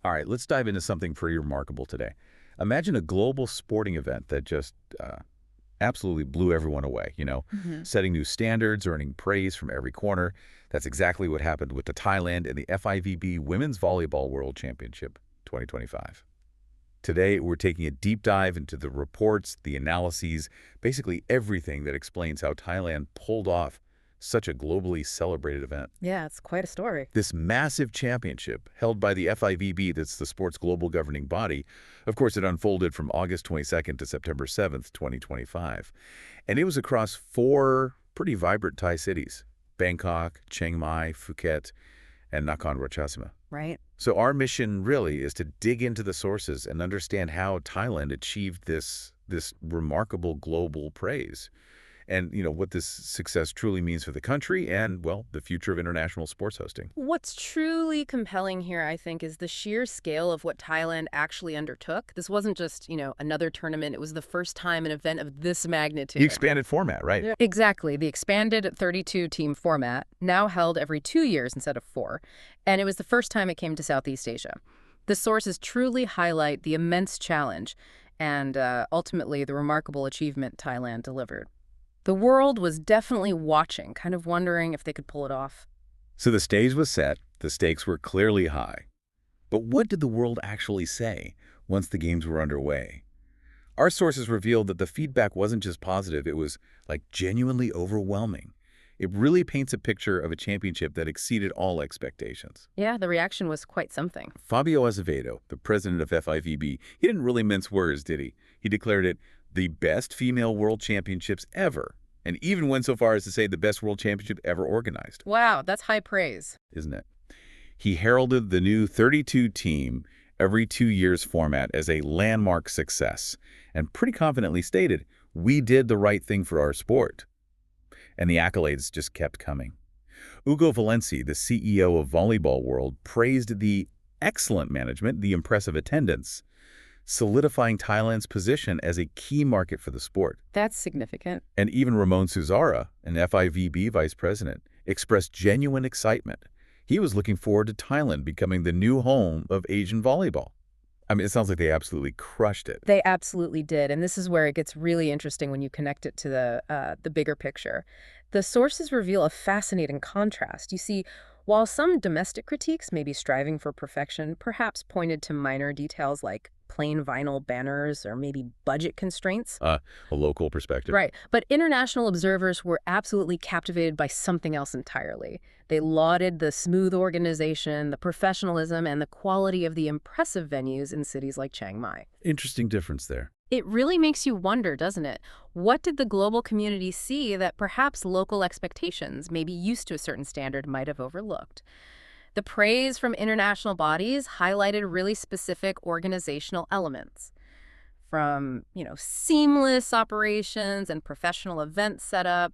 All right, let's dive into something pretty remarkable today. Imagine a global sporting event that just absolutely blew everyone away, Hmm. setting new standards, earning praise from every corner. That's exactly what happened with the Thailand and the Fivb Women's Volleyball World Championship 2025. Today, we're taking a deep dive into the reports, the analyses, basically everything that explains how Thailand pulled off such a globally celebrated event. Yeah, it's quite a story. This massive championship, held by the Fivb, that's the sport's global governing body, of course, it unfolded from August 22nd to September 7th, 2025. And it was across four pretty vibrant Thai cities: Bangkok, Chiang Mai, Phuket, and Nakhon Ratchasima. Right. So our mission really is to dig into the sources and understand how Thailand achieved this remarkable global praise. And, what this success truly means for the country and, well, the future of international sports hosting. What's truly compelling here, I think, is the sheer scale of what Thailand actually undertook. This wasn't just, another tournament. It was the first time an event of this magnitude. The expanded format, right? Yeah. Exactly. The expanded 32-team format, now held every 2 years instead of 4. And it was the first time it came to Southeast Asia. The sources truly highlight the immense challenge and ultimately the remarkable achievement Thailand delivered. The world was definitely watching, kind of wondering if they could pull it off. So the stage was set, the stakes were clearly high. But what did the world actually say once the games were underway? Our sources revealed that the feedback wasn't just positive, it was, genuinely overwhelming. It really paints a picture of a championship that exceeded all expectations. Yeah, the reaction was quite something. Fabio Azevedo, the president of Fivb, he didn't really mince words, did he? He declared it the best female world championships ever, and even went so far as to say the best world championship ever organized. Wow, that's high praise. Isn't it? He heralded the new 32-team, every 2 years format as a landmark success, and pretty confidently stated, "We did the right thing for our sport." And the accolades just kept coming. Ugo Valenci, the CEO of Volleyball World, praised the excellent management, the impressive attendance, solidifying Thailand's position as a key market for the sport. That's significant. And even Ramon Suzara, an Fivb vice president, expressed genuine excitement. He was looking forward to Thailand becoming the new home of Asian volleyball. I mean, it sounds like they absolutely crushed it. They absolutely did, and this is where it gets really interesting when you connect it to the bigger picture. The sources reveal a fascinating contrast. You see, while some domestic critiques may be striving for perfection, perhaps pointed to minor details like plain vinyl banners or maybe budget constraints. A local perspective. Right. But international observers were absolutely captivated by something else entirely. They lauded the smooth organization, the professionalism, and the quality of the impressive venues in cities like Chiang Mai. Interesting difference there. It really makes you wonder, doesn't it? What did the global community see that perhaps local expectations, maybe used to a certain standard, might have overlooked? The praise from international bodies highlighted really specific organizational elements, from, seamless operations and professional event setup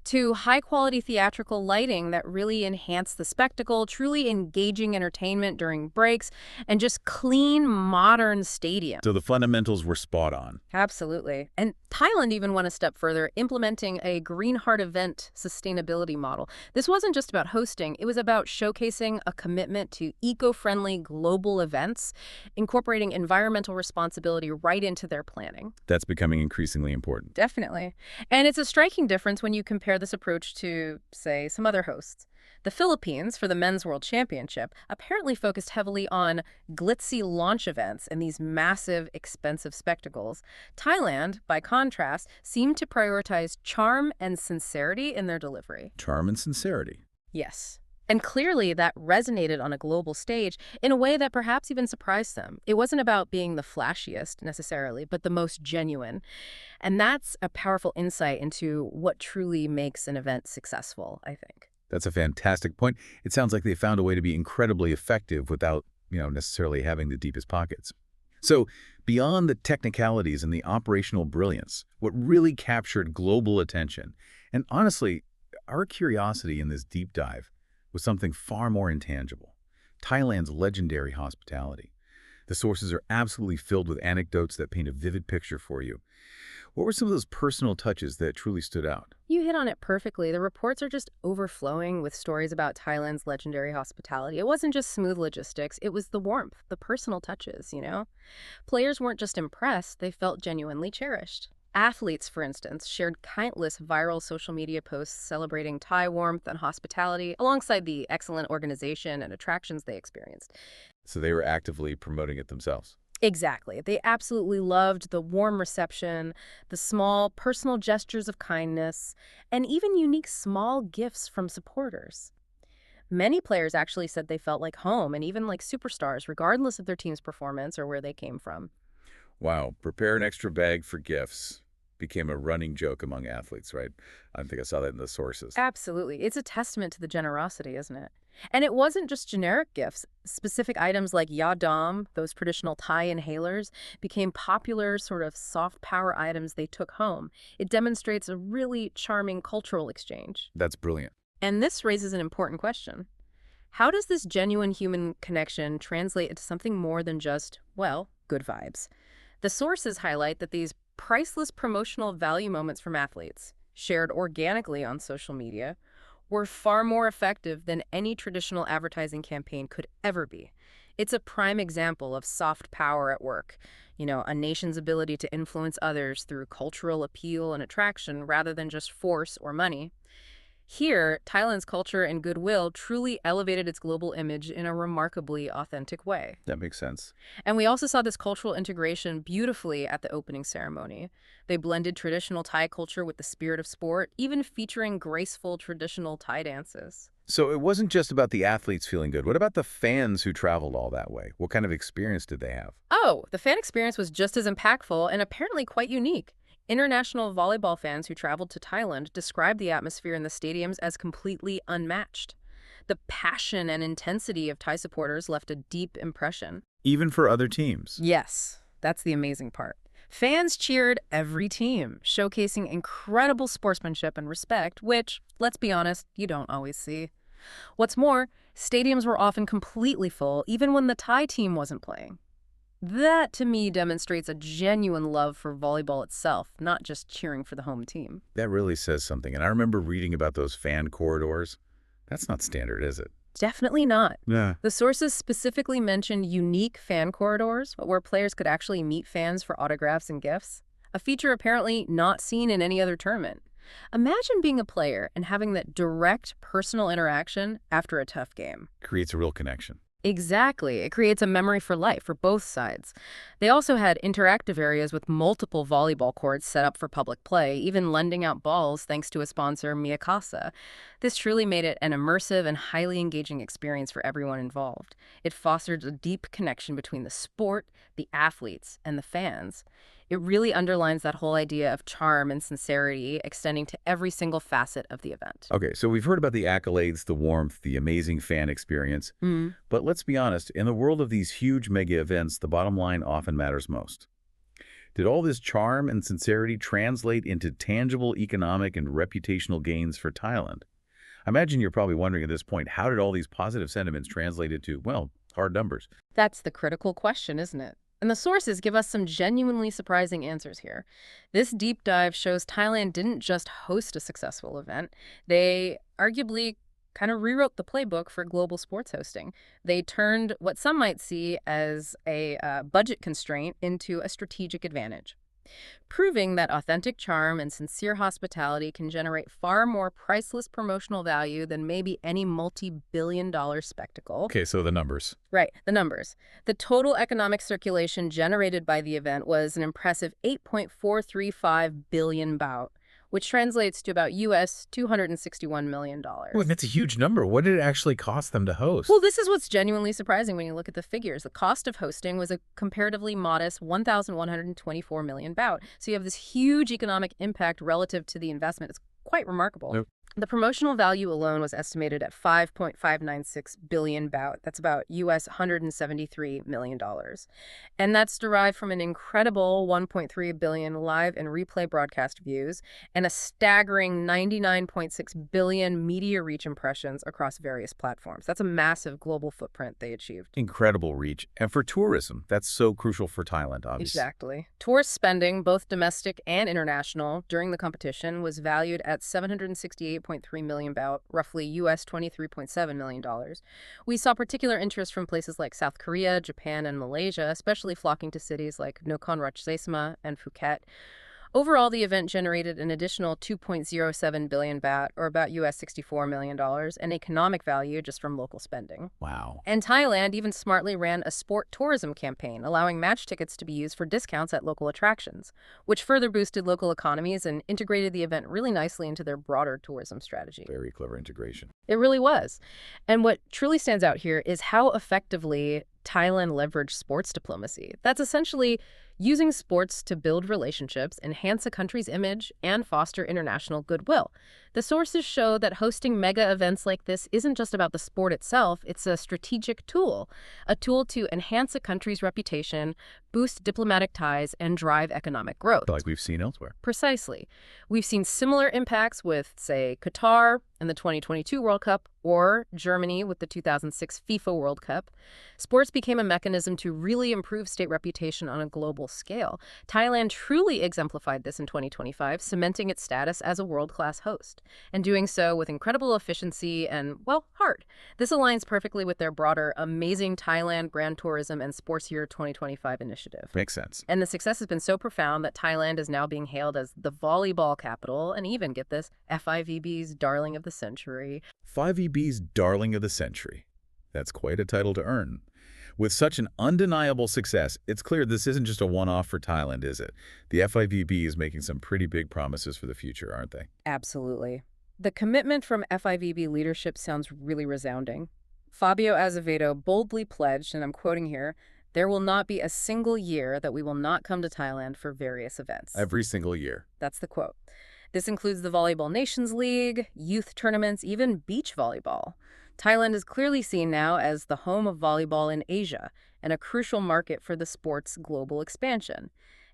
to high-quality theatrical lighting that really enhanced the spectacle, truly engaging entertainment during breaks, and just clean, modern stadiums. So the fundamentals were spot on. Absolutely. And Thailand even went a step further, implementing a Green Heart event sustainability model. This wasn't just about hosting, it was about showcasing a commitment to eco-friendly global events, incorporating environmental responsibility right into their planning. That's becoming increasingly important. Definitely. And it's a striking difference when you compare this approach to, say, some other hosts. The Philippines, for the Men's World Championship, apparently focused heavily on glitzy launch events and these massive, expensive spectacles. Thailand, by contrast, seemed to prioritize charm and sincerity in their delivery. Charm and sincerity. Yes. And clearly that resonated on a global stage in a way that perhaps even surprised them. It wasn't about being the flashiest necessarily, but the most genuine. And that's a powerful insight into what truly makes an event successful, I think. That's a fantastic point. It sounds like they found a way to be incredibly effective without, necessarily having the deepest pockets. So beyond the technicalities and the operational brilliance, what really captured global attention, and honestly, our curiosity in this deep dive, was something far more intangible: Thailand's legendary hospitality. The sources are absolutely filled with anecdotes that paint a vivid picture for you. What were some of those personal touches that truly stood out? You hit on it perfectly. The reports are just overflowing with stories about Thailand's legendary hospitality. It wasn't just smooth logistics, it was the warmth, the personal touches. Players weren't just impressed, they felt genuinely cherished. Athletes, for instance, shared countless viral social media posts celebrating Thai warmth and hospitality alongside the excellent organization and attractions they experienced. So they were actively promoting it themselves. Exactly. They absolutely loved the warm reception, the small personal gestures of kindness, and even unique small gifts from supporters. Many players actually said they felt like home and even like superstars, regardless of their team's performance or where they came from. Wow, prepare an extra bag for gifts became a running joke among athletes, right? I think I saw that in the sources. Absolutely. It's a testament to the generosity, isn't it? And it wasn't just generic gifts. Specific items like yadam, those traditional Thai inhalers, became popular sort of soft power items they took home. It demonstrates a really charming cultural exchange. That's brilliant. And this raises an important question. How does this genuine human connection translate into something more than just, well, good vibes? The sources highlight that these priceless promotional value moments from athletes, shared organically on social media, were far more effective than any traditional advertising campaign could ever be. It's a prime example of soft power at work, a nation's ability to influence others through cultural appeal and attraction rather than just force or money. Here, Thailand's culture and goodwill truly elevated its global image in a remarkably authentic way. That makes sense. And we also saw this cultural integration beautifully at the opening ceremony. They blended traditional Thai culture with the spirit of sport, even featuring graceful traditional Thai dances. So it wasn't just about the athletes feeling good. What about the fans who traveled all that way? What kind of experience did they have? Oh, the fan experience was just as impactful and apparently quite unique. International volleyball fans who traveled to Thailand described the atmosphere in the stadiums as completely unmatched. The passion and intensity of Thai supporters left a deep impression. Even for other teams? Yes, that's the amazing part. Fans cheered every team, showcasing incredible sportsmanship and respect, which, let's be honest, you don't always see. What's more, stadiums were often completely full, even when the Thai team wasn't playing. That, to me, demonstrates a genuine love for volleyball itself, not just cheering for the home team. That really says something. And I remember reading about those fan corridors. That's not standard, is it? Definitely not. Yeah. The sources specifically mentioned unique fan corridors, where players could actually meet fans for autographs and gifts, a feature apparently not seen in any other tournament. Imagine being a player and having that direct personal interaction after a tough game. Creates a real connection. Exactly. It creates a memory for life for both sides. They also had interactive areas with multiple volleyball courts set up for public play, even lending out balls thanks to a sponsor, Miyakasa. This truly made it an immersive and highly engaging experience for everyone involved. It fostered a deep connection between the sport, the athletes, and the fans. It really underlines that whole idea of charm and sincerity extending to every single facet of the event. Okay, so we've heard about the accolades, the warmth, the amazing fan experience. But let's be honest, in the world of these huge mega events, the bottom line often matters most. Did all this charm and sincerity translate into tangible economic and reputational gains for Thailand? I imagine you're probably wondering at this point, how did all these positive sentiments translate into, well, hard numbers? That's the critical question, isn't it? And the sources give us some genuinely surprising answers here. This deep dive shows Thailand didn't just host a successful event. They arguably kind of rewrote the playbook for global sports hosting. They turned what some might see as a budget constraint into a strategic advantage, proving that authentic charm and sincere hospitality can generate far more priceless promotional value than maybe any multi-billion-dollar spectacle. Okay, so the numbers. Right, the numbers. The total economic circulation generated by the event was an impressive 8.435 billion baht, which translates to about US $261 million. Oh, that's a huge number. What did it actually cost them to host? Well, this is what's genuinely surprising when you look at the figures. The cost of hosting was a comparatively modest 1,124 million baht. So you have this huge economic impact relative to the investment. It's quite remarkable. The promotional value alone was estimated at 5.596 billion baht. That's about US $173 million. And that's derived from an incredible 1.3 billion live and replay broadcast views and a staggering 99.6 billion media reach impressions across various platforms. That's a massive global footprint they achieved. Incredible reach. And for tourism, that's so crucial for Thailand, obviously. Exactly. Tourist spending, both domestic and international, during the competition was valued at 768.3 million baht, roughly US $23.7 million. We saw particular interest from places like South Korea, Japan, and Malaysia, especially flocking to cities like Nakhon Ratchasima and Phuket. Overall, the event generated an additional 2.07 billion baht, or about US $64 million, in economic value just from local spending. Wow. And Thailand even smartly ran a sport tourism campaign, allowing match tickets to be used for discounts at local attractions, which further boosted local economies and integrated the event really nicely into their broader tourism strategy. Very clever integration. It really was. And what truly stands out here is how effectively Thailand leveraged sports diplomacy. That's essentially using sports to build relationships, enhance a country's image, and foster international goodwill. The sources show that hosting mega events like this isn't just about the sport itself, it's a strategic tool, a tool to enhance a country's reputation, boost diplomatic ties, and drive economic growth. Like we've seen elsewhere. Precisely. We've seen similar impacts with, say, Qatar in the 2022 World Cup or Germany with the 2006 FIFA World Cup. Sports became a mechanism to really improve state reputation on a global scale. Thailand truly exemplified this in 2025, cementing its status as a world-class host, and doing so with incredible efficiency and, well, heart. This aligns perfectly with their broader Amazing Thailand Brand Tourism and Sports Year 2025 initiative. Makes sense. And the success has been so profound that Thailand is now being hailed as the volleyball capital and even, get this, FIVB's darling of the century. Fivb's darling of the century. That's quite a title to earn. With such an undeniable success, it's clear this isn't just a one-off for Thailand, is it? The Fivb is making some pretty big promises for the future, aren't they? Absolutely. The commitment from Fivb leadership sounds really resounding. Fabio Azevedo boldly pledged, and I'm quoting here, "There will not be a single year that we will not come to Thailand for various events." Every single year. That's the quote. This includes the Volleyball Nations League, youth tournaments, even beach volleyball. Thailand is clearly seen now as the home of volleyball in Asia and a crucial market for the sport's global expansion.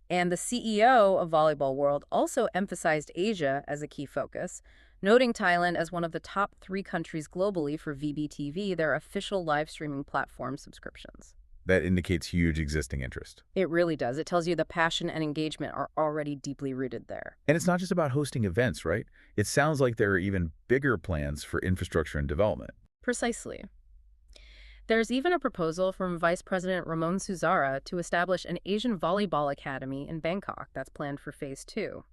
And the CEO of Volleyball World also emphasized Asia as a key focus, noting Thailand as one of the top 3 countries globally for VBTV, their official live streaming platform subscriptions. That indicates huge existing interest. It really does. It tells you the passion and engagement are already deeply rooted there. And it's not just about hosting events, right? It sounds like there are even bigger plans for infrastructure and development. Precisely. There's even a proposal from Vice President Ramon Suzara to establish an Asian Volleyball Academy in Bangkok that's planned for Phase 2.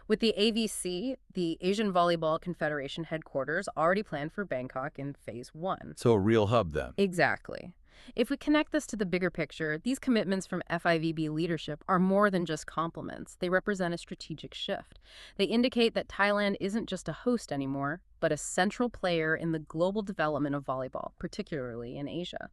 With the AVC, the Asian Volleyball Confederation headquarters, already planned for Bangkok in Phase 1. So a real hub then. Exactly. If we connect this to the bigger picture, these commitments from Fivb leadership are more than just compliments. They represent a strategic shift. They indicate that Thailand isn't just a host anymore, but a central player in the global development of volleyball, particularly in Asia.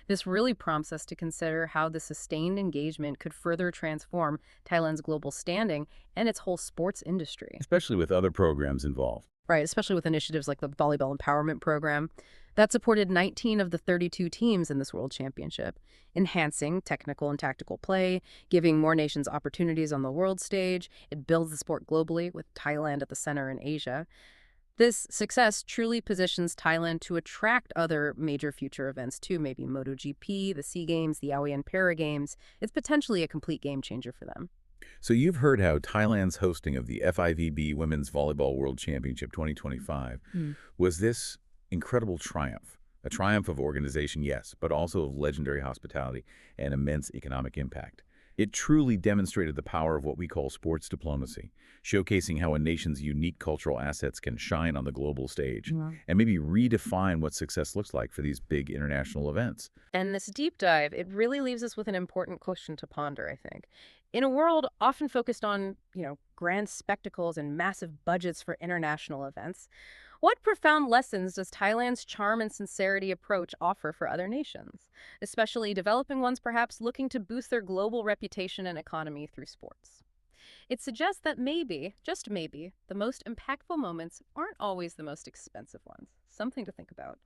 This really prompts us to consider how the sustained engagement could further transform Thailand's global standing and its whole sports industry. Especially with other programs involved. Right, especially with initiatives like the Volleyball Empowerment Program that supported 19 of the 32 teams in this World Championship, enhancing technical and tactical play, giving more nations opportunities on the world stage. It builds the sport globally, with Thailand at the center in Asia. This success truly positions Thailand to attract other major future events too, maybe MotoGP, the SEA Games, the ASEAN Para Games. It's potentially a complete game changer for them. So you've heard how Thailand's hosting of the Fivb Women's Volleyball World Championship 2025 was this incredible triumph. A triumph of organization, yes, but also of legendary hospitality and immense economic impact. It truly demonstrated the power of what we call sports diplomacy, showcasing how a nation's unique cultural assets can shine on the global stage and maybe redefine what success looks like for these big international events. And this deep dive, it really leaves us with an important question to ponder, I think. In a world often focused on, grand spectacles and massive budgets for international events, what profound lessons does Thailand's charm and sincerity approach offer for other nations, especially developing ones perhaps looking to boost their global reputation and economy through sports? It suggests that maybe, just maybe, the most impactful moments aren't always the most expensive ones. Something to think about.